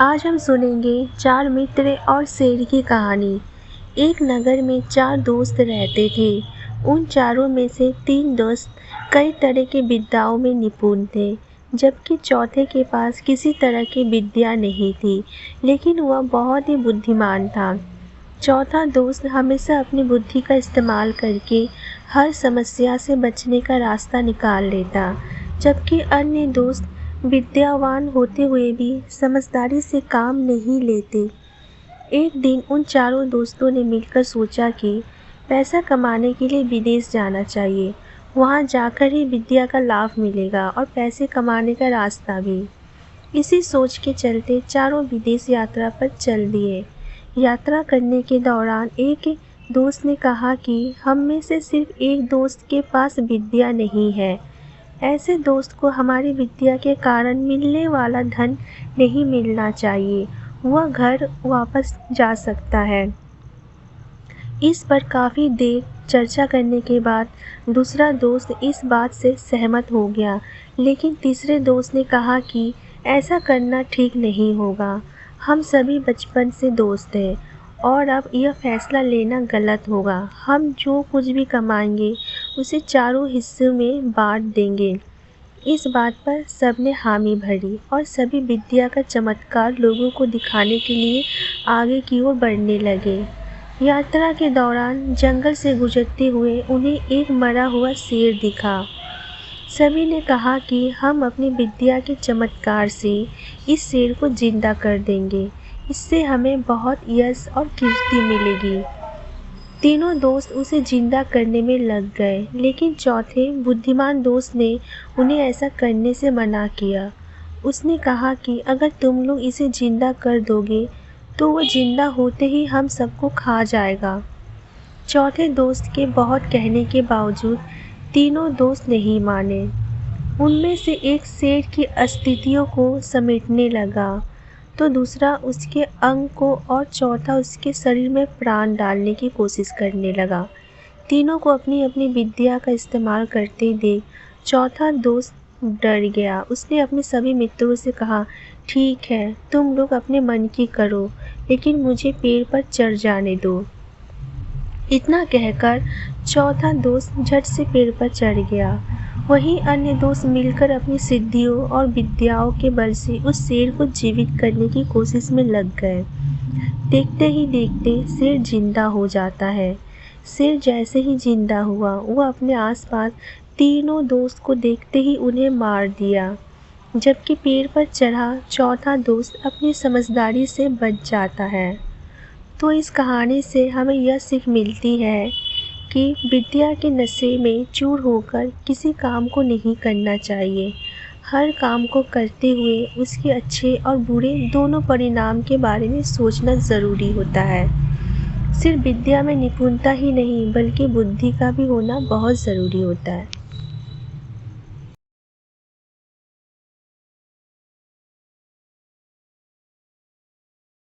आज हम सुनेंगे चार मित्र और शेर की कहानी। एक नगर में चार दोस्त रहते थे। उन चारों में से तीन दोस्त कई तरह की विद्याओं में निपुण थे, जबकि चौथे के पास किसी तरह की विद्या नहीं थी, लेकिन वह बहुत ही बुद्धिमान था। चौथा दोस्त हमेशा अपनी बुद्धि का इस्तेमाल करके हर समस्या से बचने का रास्ता निकाल लेता, जबकि अन्य दोस्त विद्यावान होते हुए भी समझदारी से काम नहीं लेते। एक दिन उन चारों दोस्तों ने मिलकर सोचा कि पैसा कमाने के लिए विदेश जाना चाहिए। वहाँ जाकर ही विद्या का लाभ मिलेगा और पैसे कमाने का रास्ता भी। इसी सोच के चलते चारों विदेश यात्रा पर चल दिए। यात्रा करने के दौरान एक दोस्त ने कहा कि हम में से सिर्फ एक दोस्त के पास विद्या नहीं है। ऐसे दोस्त को हमारी विद्या के कारण मिलने वाला धन नहीं मिलना चाहिए, वह घर वापस जा सकता है। इस पर काफ़ी देर चर्चा करने के बाद दूसरा दोस्त इस बात से सहमत हो गया, लेकिन तीसरे दोस्त ने कहा कि ऐसा करना ठीक नहीं होगा। हम सभी बचपन से दोस्त हैं और अब यह फैसला लेना गलत होगा। हम जो कुछ भी कमाएंगे उसे चारों हिस्सों में बांट देंगे। इस बात पर सबने हामी भरी और सभी विद्या का चमत्कार लोगों को दिखाने के लिए आगे की ओर बढ़ने लगे। यात्रा के दौरान जंगल से गुजरते हुए उन्हें एक मरा हुआ शेर दिखा। सभी ने कहा कि हम अपनी विद्या के चमत्कार से इस शेर को जिंदा कर देंगे। इससे हमें बहुत यश और कीर्ति मिलेगी। तीनों दोस्त उसे जिंदा करने में लग गए, लेकिन चौथे बुद्धिमान दोस्त ने उन्हें ऐसा करने से मना किया। उसने कहा कि अगर तुम लोग इसे जिंदा कर दोगे तो वह जिंदा होते ही हम सबको खा जाएगा। चौथे दोस्त के बहुत कहने के बावजूद तीनों दोस्त नहीं माने। उनमें से एक शेर की अस्थितियों को समेटने लगा, तो दूसरा उसके अंग को और चौथा उसके शरीर में प्राण डालने की कोशिश करने लगा। तीनों को अपनी अपनी विद्या का इस्तेमाल करते देख चौथा दोस्त डर गया। उसने अपने सभी मित्रों से कहा, ठीक है, तुम लोग अपने मन की करो, लेकिन मुझे पेड़ पर चढ़ जाने दो। इतना कहकर चौथा दोस्त झट से पेड़ पर चढ़ गया। वहीं अन्य दोस्त मिलकर अपनी सिद्धियों और विद्याओं के बल से उस शेर को जीवित करने की कोशिश में लग गए। देखते ही देखते शेर जिंदा हो जाता है। शेर जैसे ही जिंदा हुआ, वह अपने आसपास तीनों दोस्त को देखते ही उन्हें मार दिया, जबकि पेड़ पर चढ़ा चौथा दोस्त अपनी समझदारी से बच जाता है। तो इस कहानी से हमें यह सीख मिलती है कि विद्या के नशे में चूर होकर किसी काम को नहीं करना चाहिए। हर काम को करते हुए उसके अच्छे और बुरे दोनों परिणाम के बारे में सोचना ज़रूरी होता है। सिर्फ विद्या में निपुणता ही नहीं, बल्कि बुद्धि का भी होना बहुत ज़रूरी होता है।